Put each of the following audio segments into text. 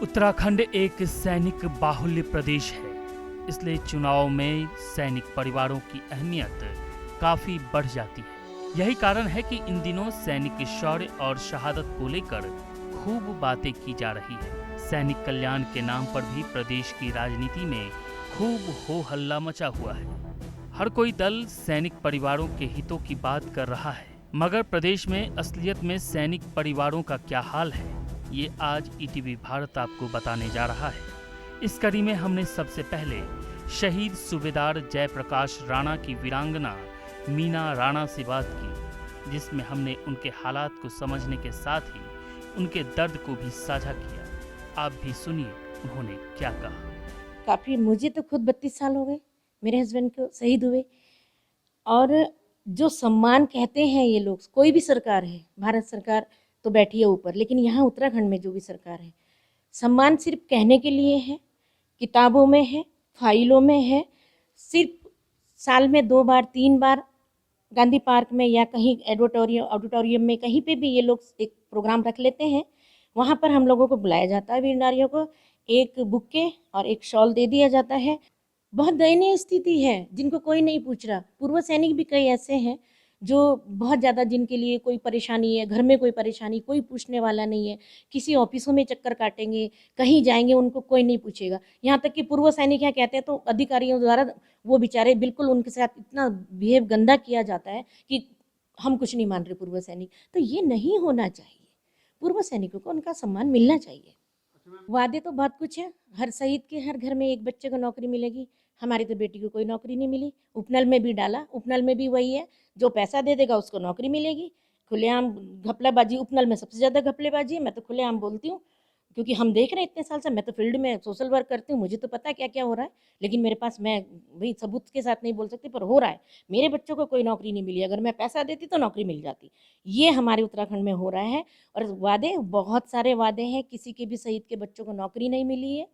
उत्तराखंड एक सैनिक बाहुल्य प्रदेश है, इसलिए चुनाव में सैनिक परिवारों की अहमियत काफी बढ़ जाती है। यही कारण है कि इन दिनों सैनिक शौर्य और शहादत को लेकर खूब बातें की जा रही है। सैनिक कल्याण के नाम पर भी प्रदेश की राजनीति में खूब हो हल्ला मचा हुआ है। हर कोई दल सैनिक परिवारों के हितों की बात कर रहा है, मगर प्रदेश में असलियत में सैनिक परिवारों का क्या हाल है, ये आज ईटीवी भारत आपको बताने जा रहा है। इस कड़ी में हमने सबसे पहले शहीद सूबेदार जयप्रकाश राणा की वीरांगना मीना राणा से बात की, जिसमें हमने उनके हालात को समझने के साथ ही उनके दर्द को भी साझा किया। आप भी सुनिए उन्होंने क्या कहा। काफ़ी, मुझे तो खुद 32 साल हो गए, मेरे हस्बैंड को शहीद हुए। और जो सम्मान कहते हैं ये लोग, कोई भी सरकार है, भारत सरकार तो बैठी है ऊपर, लेकिन यहाँ उत्तराखंड में जो भी सरकार है, सम्मान सिर्फ कहने के लिए है, किताबों में है, फाइलों में है। सिर्फ साल में 2 बार 3 बार गांधी पार्क में या कहीं ऑडिटोरियम में कहीं पे भी ये लोग एक प्रोग्राम रख लेते हैं। वहाँ पर हम लोगों को बुलाया जाता है, वीर नारियों को एक बुक्के और एक शॉल दे दिया जाता है। बहुत दयनीय स्थिति है, जिनको कोई नहीं पूछ रहा। पूर्व सैनिक भी कई ऐसे हैं जो बहुत ज़्यादा, जिनके लिए कोई परेशानी है, घर में कोई परेशानी, कोई पूछने वाला नहीं है। किसी ऑफिसों में चक्कर काटेंगे, कहीं जाएंगे, उनको कोई नहीं पूछेगा। यहाँ तक कि पूर्व सैनिक यहाँ कहते हैं तो अधिकारियों द्वारा वो बेचारे बिल्कुल उनके साथ इतना बिहेव गंदा किया जाता है कि हम कुछ नहीं मान रहे पूर्व सैनिक। तो ये नहीं होना चाहिए। पूर्व सैनिकों को उनका सम्मान मिलना चाहिए। वादे तो बहुत कुछ है, हर शहीद के हर घर में एक बच्चे को नौकरी मिलेगी। हमारी तो बेटी को कोई नौकरी नहीं मिली। उपनल में भी डाला, उपनल में भी वही है, जो पैसा दे देगा उसको नौकरी मिलेगी। खुलेआम घपलाबाजी, उपनल में सबसे ज़्यादा घपलेबाजी है। मैं तो खुलेआम बोलती हूँ, क्योंकि हम देख रहे हैं इतने साल से। मैं तो फील्ड में सोशल वर्क करती हूँ, मुझे तो पता है क्या क्या हो रहा है। लेकिन मेरे पास, मैं भाई सबूत के साथ नहीं बोल सकती, पर हो रहा है। मेरे बच्चों को कोई नौकरी नहीं मिली, अगर मैं पैसा देती तो नौकरी मिल जाती। ये हमारे उत्तराखंड में हो रहा है। और वादे, बहुत सारे वादे हैं, किसी के भी शहीद के बच्चों को नौकरी नहीं मिली है।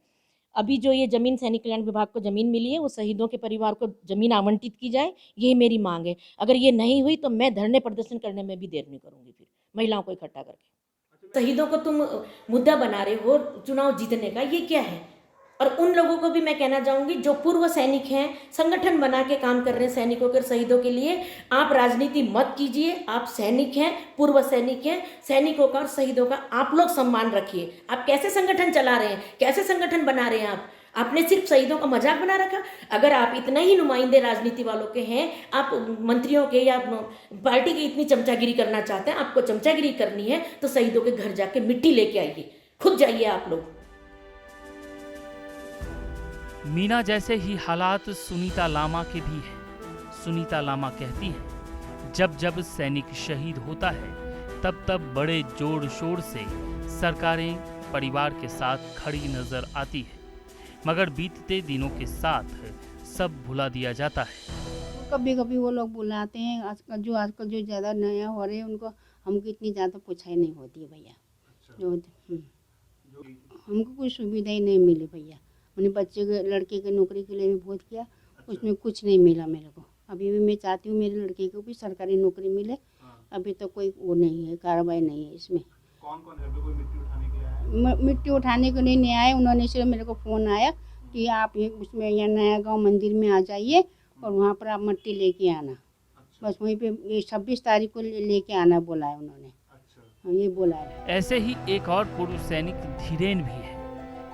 अभी जो ये ज़मीन, सैनिक कल्याण विभाग को ज़मीन मिली है, वो शहीदों के परिवार को ज़मीन आवंटित की जाए, यही मेरी मांग है। अगर ये नहीं हुई तो मैं धरने प्रदर्शन करने में भी देर नहीं करूँगी, फिर महिलाओं को इकट्ठा करके। शहीदों को तुम मुद्दा बना रहे हो चुनाव जीतने का, ये क्या है? और उन लोगों को भी मैं कहना चाहूँगी जो पूर्व सैनिक हैं, संगठन बना के काम कर रहे हैं सैनिकों के, शहीदों के लिए। आप राजनीति मत कीजिए, आप सैनिक हैं, पूर्व सैनिक हैं। सैनिकों का और शहीदों का आप लोग सम्मान रखिए। आप कैसे संगठन चला रहे हैं, कैसे संगठन बना रहे हैं? आपने सिर्फ शहीदों का मजाक बना रखा। अगर आप इतना ही नुमाइंदे राजनीति वालों के हैं, आप मंत्रियों के या पार्टी की इतनी चमचागिरी करना चाहते हैं, आपको चमचागिरी करनी है तो शहीदों के घर जाके मिट्टी लेके आइए, खुद जाइए आप लोग। मीना जैसे ही हालात सुनीता लामा के भी हैं। सुनीता लामा कहती हैं, जब जब सैनिक शहीद होता है तब तब बड़े जोर शोर से सरकारें परिवार के साथ खड़ी नजर आती है, मगर बीतते दिनों के साथ सब भुला दिया जाता है। कभी कभी वो लोग बुलाते हैं। आजकल जो ज़्यादा नया हो रहे हैं, उनको हमको इतनी ज़्यादा पूछाई नहीं होती है भैया। हमको कोई सुविधा ही नहीं मिली भैया। मैंने बच्चे के, लड़के के नौकरी के लिए भी बहुत किया, उसमें कुछ नहीं मिला मेरे को। अभी भी मैं चाहती हूँ मेरे लड़के को भी सरकारी नौकरी मिले। अभी तो कोई वो नहीं है, कार्रवाई नहीं है इसमें। कौन कौन घर पे कोई मिट्टी उठाने के लिए आया? मिट्टी उठाने को नहीं आए। उन्होंने सिर्फ मेरे को फ़ोन आया कि आप ये उसमें या नया गाँव मंदिर में आ जाइए और वहाँ पर आप मिट्टी लेके आना। बस वहीं पे ये 26 तारीख को लेके आना बोला है उन्होंने। हाँ, ये बोला है। ऐसे ही एक और पूर्व सैनिक धीरेन भी है,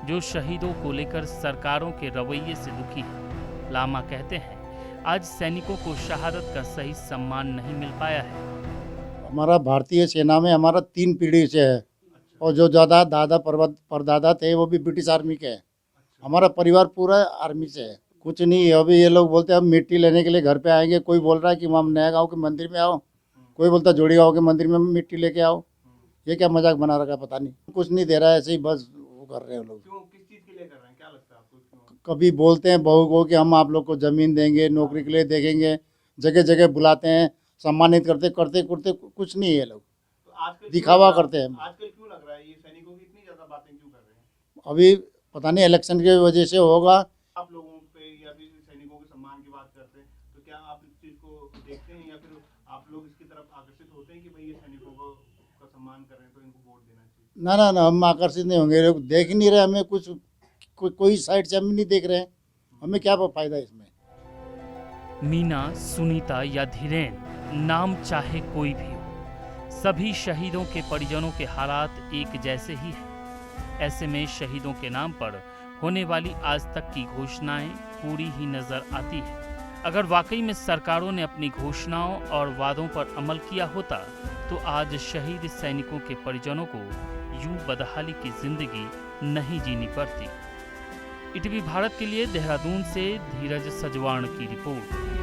जो शहीदों को लेकर सरकारों के रवैये से दुखी है। लामा कहते हैं, आज सैनिकों को शहादत का सही सम्मान नहीं मिल पाया है। हमारा भारतीय सेना में हमारा 3 पीढ़ी से है, और जो ज़्यादा दादा परदादा थे वो भी ब्रिटिश आर्मी के हैं। हमारा परिवार पूरा आर्मी से है। कुछ नहीं है। अभी ये लोग बोलते हैं हम मिट्टी लेने के लिए घर पे आएंगे। कोई बोल रहा है कि हम नया गाँव के मंदिर में आओ, कोई बोलता है जोड़ी गाँव के मंदिर में मिट्टी लेके आओ। ये क्या मजाक बना रखा है, पता नहीं। कुछ नहीं दे रहा है, ऐसे ही बस वो कर रहे हैं लोग। क्यों, किस चीज़ के लिए कर रहे हैं, क्या लगता है आपको? कभी बोलते हैं बहू को कि हम आप लोग को ज़मीन देंगे, नौकरी के लिए देखेंगे, जगह जगह बुलाते हैं, सम्मानित करते करते करते कुछ नहीं है। लोग तो आजकल दिखावा करते हैं। आजकल क्यों लग रहा है ये सैनिकों की इतनी ज़्यादा बातें क्यों कर रहे हैं? अभी पता नहीं इलेक्शन की वजह से होगा। आप लोगों पे या फिर सैनिकों के सम्मान की बात करते हैं, तो क्या आप इस चीज़ को देखते हैं या फिर आप लोग इसकी तरफ आकर्षित होते हैं कि भाई ये सैनिकों का सम्मान कर रहे हैं तो इनको वोट देना चाहिए। ना ना ना, हम आकर्षित नहीं होंगे, लोग देख ही नहीं रहे हमें कुछ, कोई साइड से हम नहीं देख रहे हैं, हमें क्या फायदा इसमें। मीना, सुनीता या धीरेन, नाम चाहे कोई भी हो, सभी शहीदों के परिजनों के हालात एक जैसे ही हैं। ऐसे में शहीदों के नाम पर होने वाली आज तक की घोषणाएं पूरी ही नजर आती है। अगर वाकई में सरकारों ने अपनी घोषणाओं और वादों पर अमल किया होता तो आज शहीद सैनिकों के परिजनों को यूं बदहाली की जिंदगी नहीं जीनी पड़ती। ईटीवी भारत के लिए देहरादून से धीरज सजवाण की रिपोर्ट।